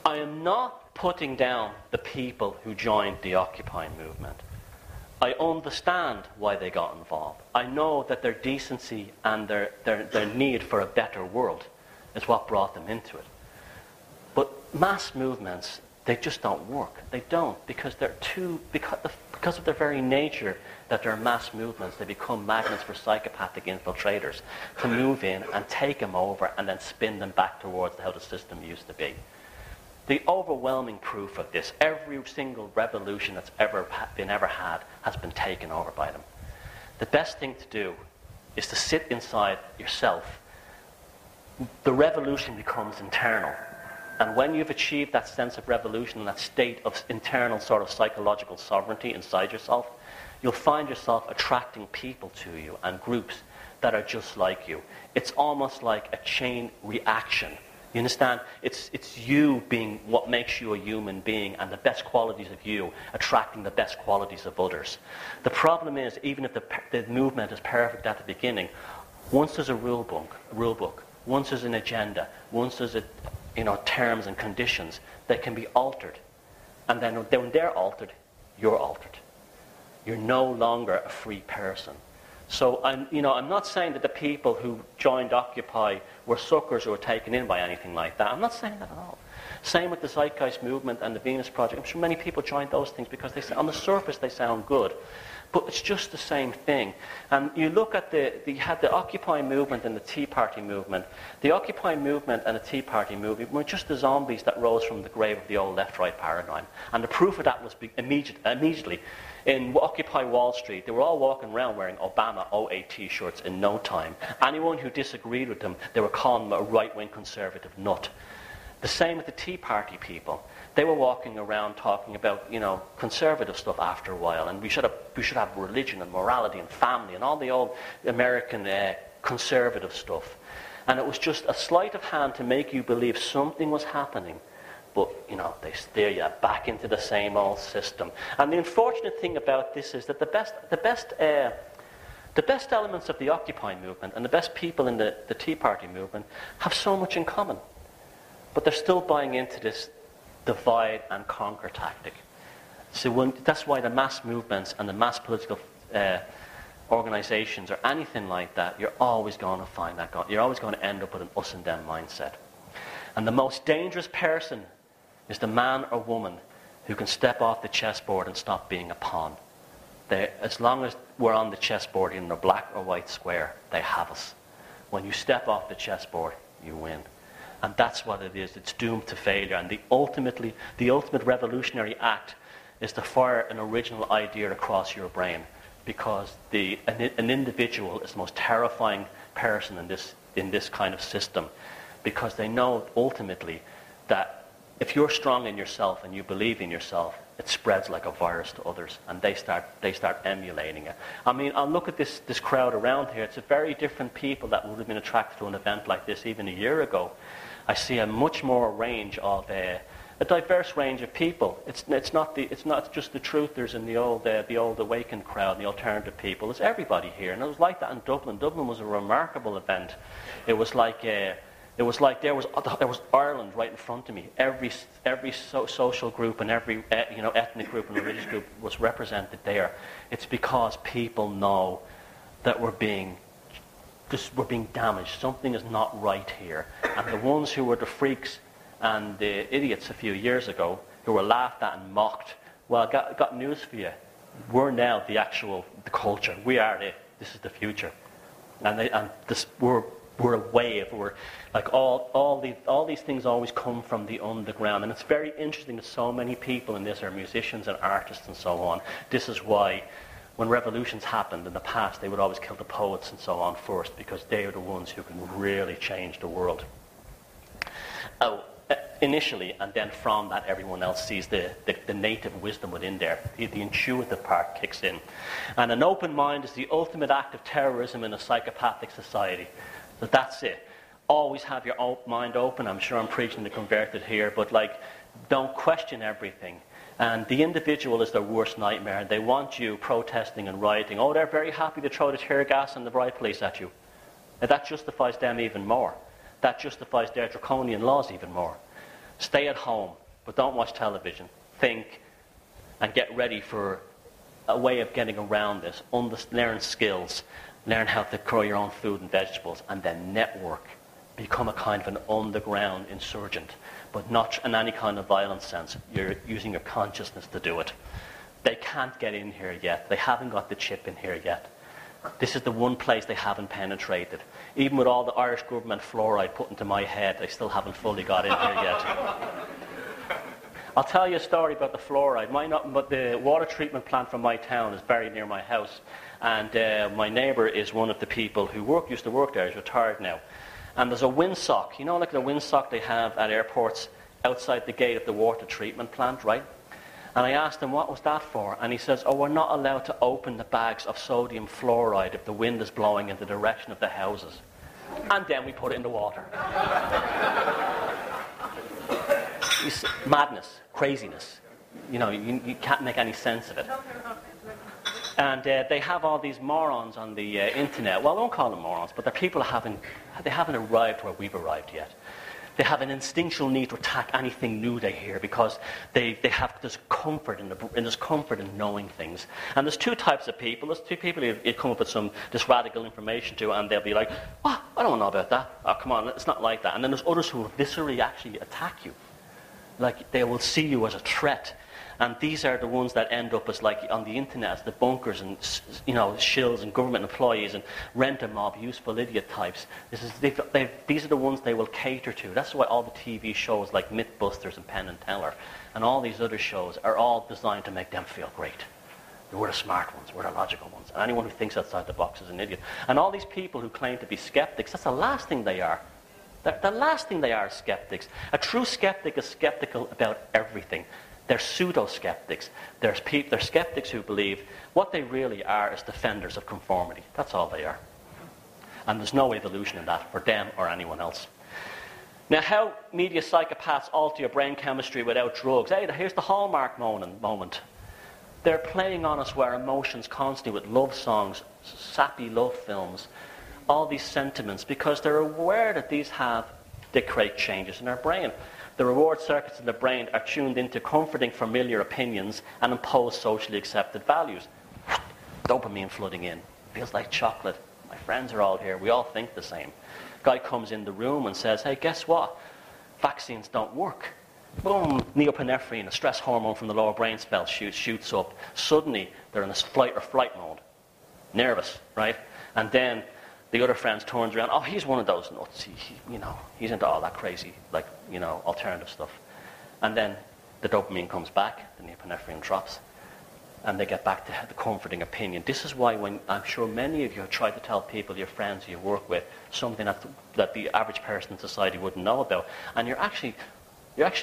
I am not putting down the people who joined the Occupy movement. I understand why they got involved. I know that their decency and their need for a better world is what brought them into it. But mass movements, they just don't work. They don't, because because of their very nature that they're mass movements, they become magnets for psychopathic infiltrators to move in and take them over and then spin them back towards how the system used to be. The overwhelming proof of this, every single revolution that's ever had has been taken over by them. The best thing to do is to sit inside yourself. The revolution becomes internal. And when you've achieved that sense of revolution and that state of internal sort of psychological sovereignty inside yourself, you'll find yourself attracting people to you and groups that are just like you. It's almost like a chain reaction. You understand? It's you being what makes you a human being, and the best qualities of you attracting the best qualities of others. The problem is, even if the movement is perfect at the beginning, once there's a rule book, once there's an agenda, once there's terms and conditions, they can be altered. And then when they're altered, you're altered. You're no longer a free person. So I'm not saying that the people who joined Occupy were suckers or were taken in by anything like that. I'm not saying that at all. Same with the Zeitgeist movement and the Venus Project. I'm sure many people joined those things because on the surface they sound good. But it's just the same thing. And you look at you had the Occupy movement and the Tea Party movement. The Occupy movement and the Tea Party movement were just the zombies that rose from the grave of the old left-right paradigm. And the proof of that was immediately. In Occupy Wall Street, they were all walking around wearing Obama 08 T-shirts in no time. Anyone who disagreed with them, they were calling them a right-wing conservative nut. The same with the Tea Party people. They were walking around talking about, conservative stuff after a while, and we should have religion and morality and family and all the old American conservative stuff. And it was just a sleight of hand to make you believe something was happening. But, they steer you back into the same old system. And the unfortunate thing about this is that the best elements of the Occupy movement and the best people in the Tea Party movement have so much in common. But they're still buying into this divide and conquer tactic. So that's why the mass movements and the mass political organizations or anything like that, you're always going to find that. You're always going to end up with an us and them mindset. And the most dangerous person is the man or woman who can step off the chessboard and stop being a pawn. As long as we're on the chessboard in the black or white square, they have us. When you step off the chessboard, you win. And that's what it is. It's doomed to failure. And the ultimate revolutionary act is to fire an original idea across your brain, because an individual is the most terrifying person in this kind of system, because they know ultimately that if you're strong in yourself and you believe in yourself, it spreads like a virus to others, and they start emulating it. I mean, I'll look at this crowd around here. It's a very different people that would have been attracted to an event like this even a year ago. I see a much more range of a diverse range of people. It's not just the truthers and the old awakened crowd and the alternative people. It's everybody here, and it was like that in Dublin. Dublin was a remarkable event. It was like there was Ireland right in front of me. Every social group and every ethnic group and religious group was represented there. It's because people know that we're being damaged. Something is not right here. And the ones who were the freaks and the idiots a few years ago, who were laughed at and mocked, well, got news for you. We're now the culture. We are it. This is the future. We're a wave. We're like all these things always come from the underground, and it's very interesting that so many people in this are musicians and artists and so on. This is why when revolutions happened in the past, they would always kill the poets and so on first, because they are the ones who can really change the world. Initially, and then from that, everyone else sees the native wisdom within there. The intuitive part kicks in. And an open mind is the ultimate act of terrorism in a psychopathic society. So that's it. Always have your mind open. I'm sure I'm preaching to converted here, but don't question everything. And the individual is their worst nightmare. They want you protesting and rioting. Oh, they're very happy to throw the tear gas and the riot police at you. And that justifies them even more. That justifies their draconian laws even more. Stay at home, but don't watch television. Think and get ready for a way of getting around this. Learn skills. Learn how to grow your own food and vegetables, and then network. Become a kind of an underground insurgent, but not in any kind of violent sense. You're using your consciousness to do it. They can't get in here yet. They haven't got the chip in here yet. This is the one place they haven't penetrated. Even with all the Irish government fluoride put into my head, they still haven't fully got in here yet. I'll tell you a story about the fluoride. But the water treatment plant from my town is very near my house. And my neighbour is one of the people who used to work there. He's retired now. And there's a windsock. You know, like the windsock they have at airports outside the gate of the water treatment plant, right? And I asked him, what was that for? And he says, we're not allowed to open the bags of sodium fluoride if the wind is blowing in the direction of the houses. And then we put it in the water. Madness, craziness. You can't make any sense of it. And they have all these morons on the internet. Well, I won't call them morons, but they're people they haven't arrived where we've arrived yet. They have an instinctual need to attack anything new they hear, because they have this comfort in knowing things. And there's two types of people. There's two people you come up with this radical information to, and they'll be like, "What? I don't know about that. Oh, come on, it's not like that." And then there's others who will viscerally actually attack you, like they will see you as a threat. And these are the ones that end up as on the internet as the bunkers and shills and government employees and rent-a-mob, useful idiot types. These are the ones they will cater to. That's why all the TV shows like Mythbusters and Penn and Teller and all these other shows are all designed to make them feel great. We're the smart ones, we're the logical ones. And anyone who thinks outside the box is an idiot. And all these people who claim to be skeptics, that's the last thing they are. The last thing they are is skeptics. A true skeptic is skeptical about everything. They're pseudo-skeptics. They're skeptics who believe what they really are is defenders of conformity. That's all they are. And there's no evolution in that for them or anyone else. Now, how media psychopaths alter your brain chemistry without drugs. Hey, here's the Hallmark moment. They're playing on us our emotions constantly with love songs, sappy love films, all these sentiments, because they're aware that these create changes in our brain. The reward circuits in the brain are tuned into comforting familiar opinions and impose socially accepted values. Dopamine flooding in. Feels like chocolate. My friends are all here. We all think the same. Guy comes in the room and says, hey, guess what? Vaccines don't work. Boom, norepinephrine, a stress hormone from the lower brain spell shoots up. Suddenly, they're in a flight or flight mode. Nervous, right? And then the other friend turns around, oh, he's one of those nuts. He's into all that crazy, alternative stuff. And then the dopamine comes back, the norepinephrine drops, and they get back to the comforting opinion. This is why when I'm sure many of you have tried to tell people, your friends you work with, something that the average person in society wouldn't know about, and you actually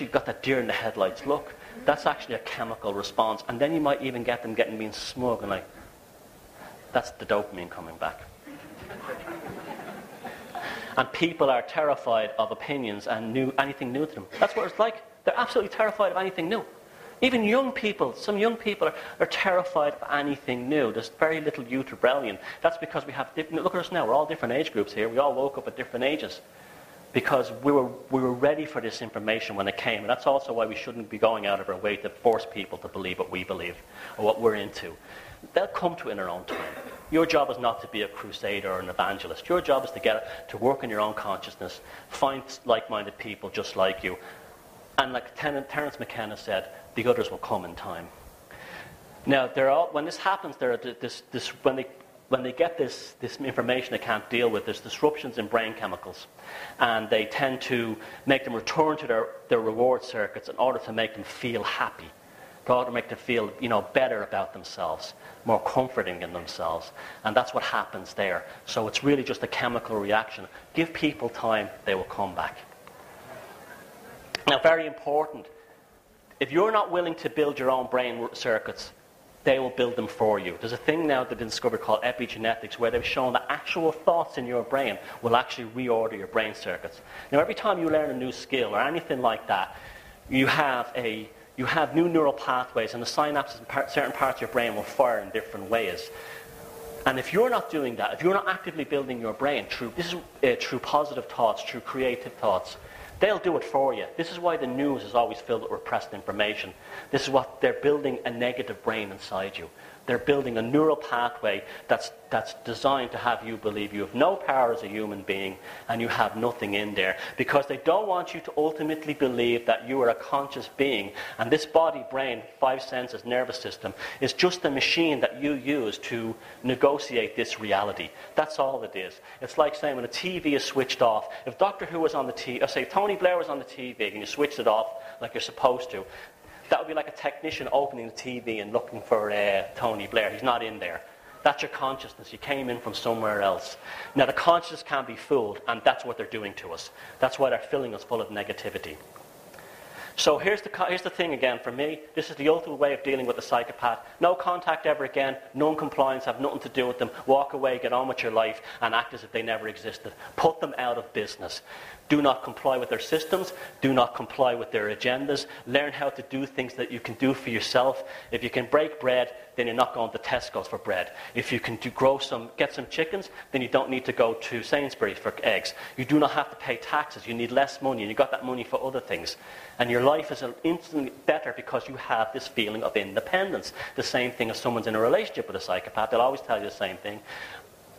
got that deer in the headlights look. That's actually a chemical response. And then you might even get them being smug and that's the dopamine coming back. And people are terrified of opinions and anything new to them. That's what it's like. They're absolutely terrified of anything new. Even young people, some young people are terrified of anything new. There's very little youth rebellion. That's because we have different, look at us now, we're all different age groups here. We all woke up at different ages. Because we were ready for this information when it came. And that's also why we shouldn't be going out of our way to force people to believe what we believe or what we're into. They'll come to it in their own time. Your job is not to be a crusader or an evangelist. Your job is to work on your own consciousness, find like-minded people just like you. And like Terence McKenna said, the others will come in time. Now, when this happens, when they get this information they can't deal with, there's disruptions in brain chemicals. And they tend to make them return to their reward circuits in order to make them feel happy, in order to make them feel better about themselves, more comforting in themselves. And that's what happens there. So it's really just a chemical reaction. Give people time, they will come back. Now, very important, if you're not willing to build your own brain circuits, they will build them for you. There's a thing now that they discovered called epigenetics, where they've shown that actual thoughts in your brain will actually reorder your brain circuits. Now, every time you learn a new skill or anything like that, you have new neural pathways, and the synapses in certain parts of your brain will fire in different ways. And if you're not doing that, if you're not actively building your brain through positive thoughts, through creative thoughts, they'll do it for you. This is why the news is always filled with repressed information. This is what they're building, a negative brain inside you. They're building a neural pathway that's designed to have you believe you have no power as a human being and you have nothing in there, because they don't want you to ultimately believe that you are a conscious being, and this body, brain, 5 senses, nervous system is just a machine that you use to negotiate this reality. That's all it is. It's like saying when a TV is switched off, if Doctor Who was on the TV, or say Tony Blair was on the TV and you switched it off like you're supposed to, that would be like a technician opening the TV and looking for Tony Blair. He's not in there. That's your consciousness. You came in from somewhere else. Now, the consciousness can't be fooled, and that's what they're doing to us. That's why they're filling us full of negativity. So here's the thing again for me. This is the ultimate way of dealing with a psychopath. No contact ever again. Non-compliance. Have nothing to do with them. Walk away, get on with your life, and act as if they never existed. Put them out of business. Do not comply with their systems. Do not comply with their agendas. Learn how to do things that you can do for yourself. If you can break bread, then you're not going to Tesco's for bread. If you can get some chickens, then you don't need to go to Sainsbury's for eggs. You do not have to pay taxes. You need less money, and you got that money for other things. And your life is instantly better because you have this feeling of independence. The same thing as someone's in a relationship with a psychopath. They'll always tell you the same thing.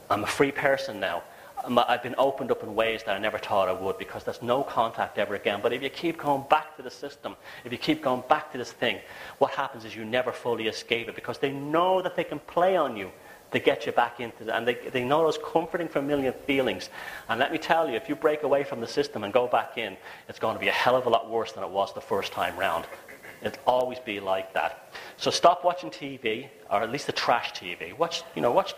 I'm a free person now. I've been opened up in ways that I never thought I would, because there's no contact ever again. But if you keep going back to the system, if you keep going back to this thing, what happens is you never fully escape it, because they know that they can play on you to get you back into it. And they know those comforting familiar feelings. And let me tell you, if you break away from the system and go back in, it's going to be a hell of a lot worse than it was the first time round. It'll always be like that. So stop watching TV, or at least the trash TV. Watch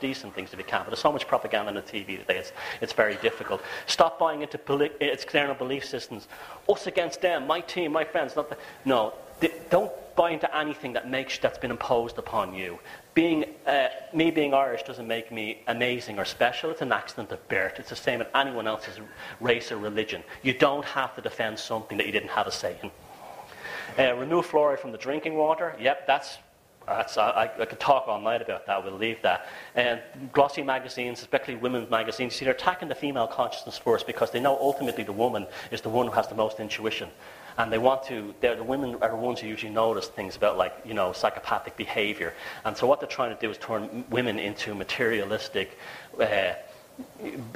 decent things if you can. But there's so much propaganda on the TV today, it's very difficult. Stop buying into external belief systems. Us against them, my team, my friends. No, don't buy into anything that's been imposed upon you. Me being Irish doesn't make me amazing or special. It's an accident of birth. It's the same as anyone else's race or religion. You don't have to defend something that you didn't have a say in. Remove fluoride from the drinking water. Yep, I could talk all night about that. We'll leave that. And glossy magazines, especially women's magazines, they're attacking the female consciousness first, because they know ultimately the woman is the one who has the most intuition. And the women are the ones who usually notice things about, like, you know, psychopathic behavior. And so what they're trying to do is turn women into materialistic,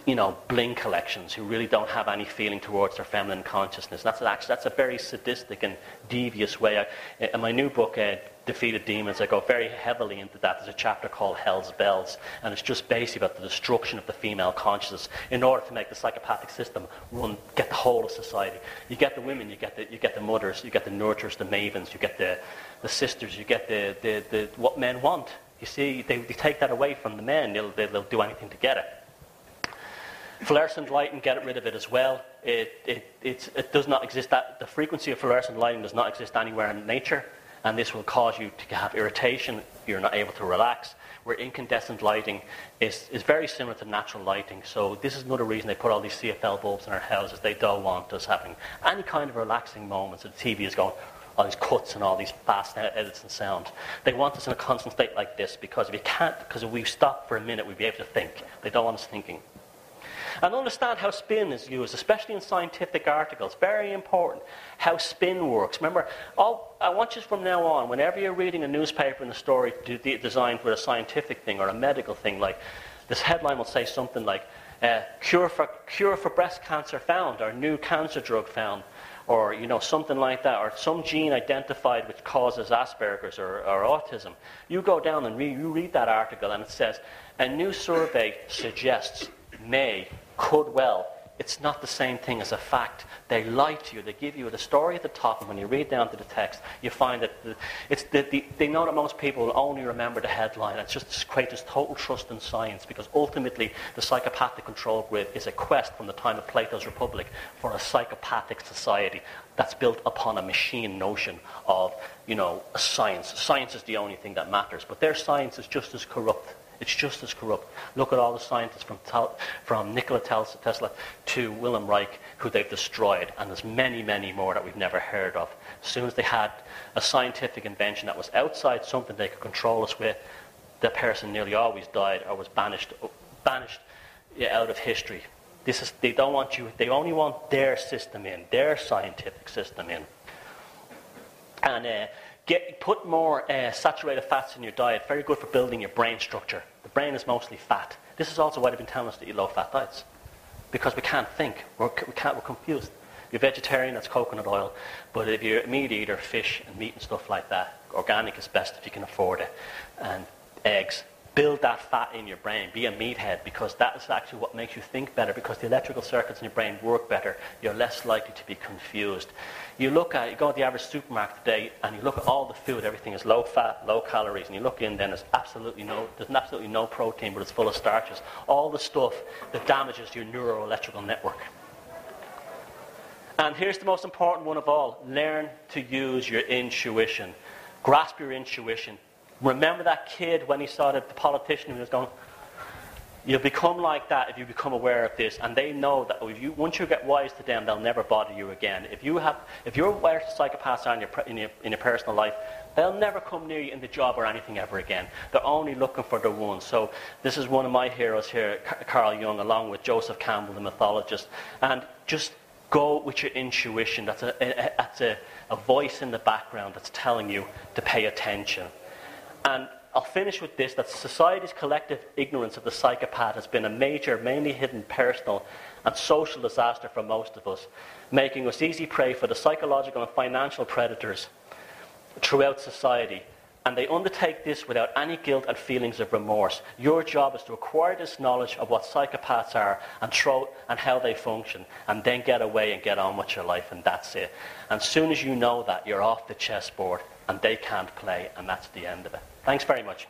you know, bling collections who really don't have any feeling towards their feminine consciousness. That's a very sadistic and devious way. In my new book, Defeated Demons, I go very heavily into that. There's a chapter called Hell's Bells, and it's just basically about the destruction of the female consciousness in order to make the psychopathic system get the whole of society. You get the women, you get the mothers, you get the nurturers, the mavens, you get the sisters, you get the what men want. You see, they take that away from the men. They'll do anything to get it. Fluorescent lighting, get rid of it as well. It does not exist. The frequency of fluorescent lighting does not exist anywhere in nature, and this will cause you to have irritation. You're not able to relax. Where incandescent lighting is very similar to natural lighting. So this is another reason they put all these CFL bulbs in our houses. They don't want us having any kind of relaxing moments. The TV is going, all these cuts and all these fast edits and sound. They want us in a constant state like this because if we stop for a minute, we'll be able to think. They don't want us thinking. And understand how spin is used, especially in scientific articles. Very important, how spin works. Remember, I want you from now on, whenever you're reading a newspaper and a story designed with a scientific thing or a medical thing, like this headline will say something like, cure for breast cancer found, or new cancer drug found, or, you know, something like that, or some gene identified which causes Asperger's or autism. You go down and you read that article, and it says, a new survey suggests could well. It's not the same thing as a fact. They lie to you. They give you the story at the top, and when you read down to the text, you find that they know that most people will only remember the headline. It's just to create this total trust in science, because ultimately the psychopathic control grid is a quest from the time of Plato's Republic for a psychopathic society that's built upon a machine notion of, you know, a science. Science is the only thing that matters, but their science is just as corrupt. It's just as corrupt. Look at all the scientists from Nikola Tesla to Wilhelm Reich who they've destroyed, and there's many, many more that we've never heard of. As soon as they had a scientific invention that was outside something they could control us with, the person nearly always died or was banished out of history. They don't want you. They only want their system in, their scientific system in, and. Put more saturated fats in your diet. Very good for building your brain structure. The brain is mostly fat. This is also why they've been telling us to eat low-fat diets, because we can't think. We're confused. If you're vegetarian, that's coconut oil. But if you're a meat eater, fish and meat and stuff like that, organic is best if you can afford it. And eggs. Build that fat in your brain. Be a meathead, because that is actually what makes you think better, because the electrical circuits in your brain work better. You're less likely to be confused. You go to the average supermarket today and you look at all the food, everything is low fat, low calories, and you look in, then there's absolutely no protein, but it's full of starches. All the stuff that damages your neuroelectrical network. And here's the most important one of all. Learn to use your intuition. Grasp your intuition. Remember that kid when he saw the politician who was going, you'll become like that if you become aware of this, and they know that once you get wise to them, they'll never bother you again. If you're aware to psychopaths are in your personal life, they'll never come near you in the job or anything ever again. They're only looking for the one. So this is one of my heroes here, Carl Jung, along with Joseph Campbell, the mythologist, and just go with your intuition. That's a voice in the background that's telling you to pay attention. And I'll finish with this, that society's collective ignorance of the psychopath has been a major, mainly hidden personal and social disaster for most of us, making us easy prey for the psychological and financial predators throughout society. And they undertake this without any guilt and feelings of remorse. Your job is to acquire this knowledge of what psychopaths are and how they function, and then get away and get on with your life, and that's it. And as soon as you know that, you're off the chessboard, and they can't play, and that's the end of it. Thanks very much.